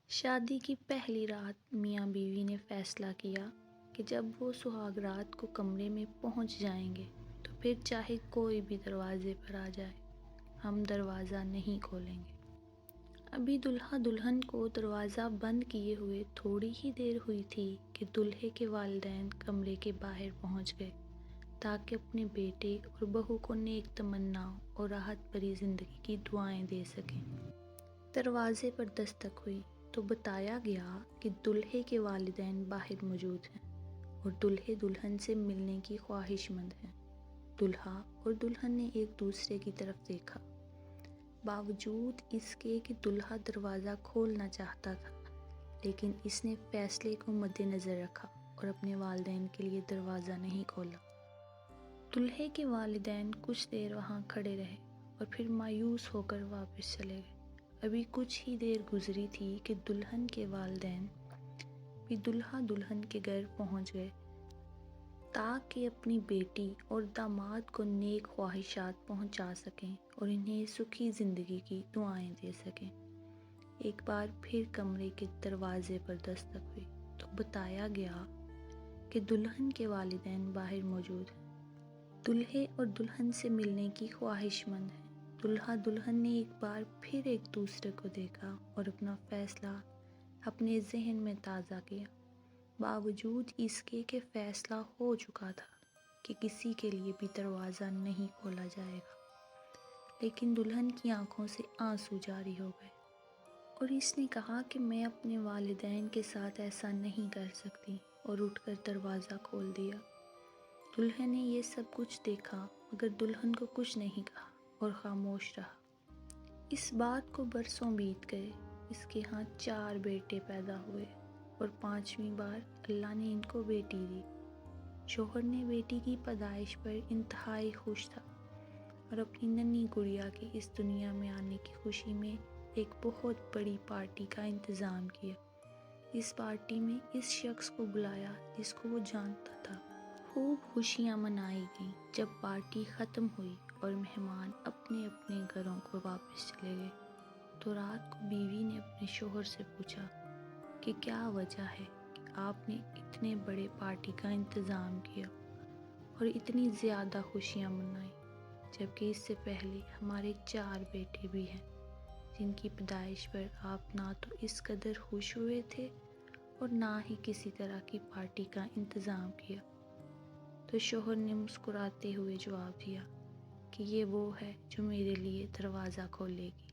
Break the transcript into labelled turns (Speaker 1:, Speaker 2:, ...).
Speaker 1: شادی کی پہلی رات میاں بیوی نے فیصلہ کیا کہ جب وہ سہاگ رات کو کمرے میں پہنچ جائیں گے تو پھر چاہے کوئی بھی دروازے پر آ جائے ہم دروازہ نہیں کھولیں گے۔ ابھی دلہا دلہن کو دروازہ بند کیے ہوئے تھوڑی ہی دیر ہوئی تھی کہ دلہے کے والدین کمرے کے باہر پہنچ گئے تاکہ اپنے بیٹے اور بہو کو نیک تمناؤں اور راحت بھری زندگی کی دعائیں دے سکیں۔ دروازے پر دستک ہوئی تو بتایا گیا کہ دلہے کے والدین باہر موجود ہیں اور دلہے دلہن سے ملنے کی خواہش مند ہیں۔ دلہا اور دلہن نے ایک دوسرے کی طرف دیکھا۔ باوجود اس کے کہ دلہا دروازہ کھولنا چاہتا تھا لیکن اس نے فیصلے کو مد نظر رکھا اور اپنے والدین کے لیے دروازہ نہیں کھولا۔ دلہے کے والدین کچھ دیر وہاں کھڑے رہے اور پھر مایوس ہو کر واپس چلے گئے۔ ابھی کچھ ہی دیر گزری تھی کہ دلہن کے والدین بھی دلہا دلہن کے گھر پہنچ گئے تاکہ اپنی بیٹی اور داماد کو نیک خواہشات پہنچا سکیں اور انہیں سکھی زندگی کی دعائیں دے سکیں۔ ایک بار پھر کمرے کے دروازے پر دستک ہوئی تو بتایا گیا کہ دلہن کے والدین باہر موجود ہیں۔ دلہے اور دلہن سے ملنے کی خواہش مند ہیں۔ دلہا دلہن نے ایک بار پھر ایک دوسرے کو دیکھا اور اپنا فیصلہ اپنے ذہن میں تازہ کیا۔ باوجود اس کے کہ فیصلہ ہو چکا تھا کہ کسی کے لیے بھی دروازہ نہیں کھولا جائے گا، لیکن دلہن کی آنکھوں سے آنسو جاری ہو گئے اور اس نے کہا کہ میں اپنے والدین کے ساتھ ایسا نہیں کر سکتی اور اٹھ کر دروازہ کھول دیا۔ دلہن نے یہ سب کچھ دیکھا مگر دلہن کو کچھ نہیں کہا اور خاموش رہا۔ اس بات کو برسوں بیت گئے۔ اس کے ہاں 4 بیٹے پیدا ہوئے اور 5ویں بار اللہ نے ان کو بیٹی دی۔ شوہر نے بیٹی کی پیدائش پر انتہائی خوش تھا اور اپنی ننھی گڑیا کے اس دنیا میں آنے کی خوشی میں ایک بہت بڑی پارٹی کا انتظام کیا۔ اس پارٹی میں اس شخص کو بلایا جس کو وہ جانتا تھا۔ خوب خوشیاں منائی گئیں۔ جب پارٹی ختم ہوئی اور مہمان اپنے اپنے گھروں کو واپس چلے گئے تو رات کو بیوی نے اپنے شوہر سے پوچھا کہ کیا وجہ ہے کہ آپ نے اتنے بڑے پارٹی کا انتظام کیا اور اتنی زیادہ خوشیاں منائی جبکہ اس سے پہلے ہمارے 4 بیٹے بھی ہیں جن کی پیدائش پر آپ نہ تو اس قدر خوش ہوئے تھے اور نہ ہی کسی طرح کی پارٹی کا انتظام کیا۔ تو شوہر نے مسکراتے ہوئے جواب دیا کہ یہ وہ ہے جو میرے لیے دروازہ کھولے گی۔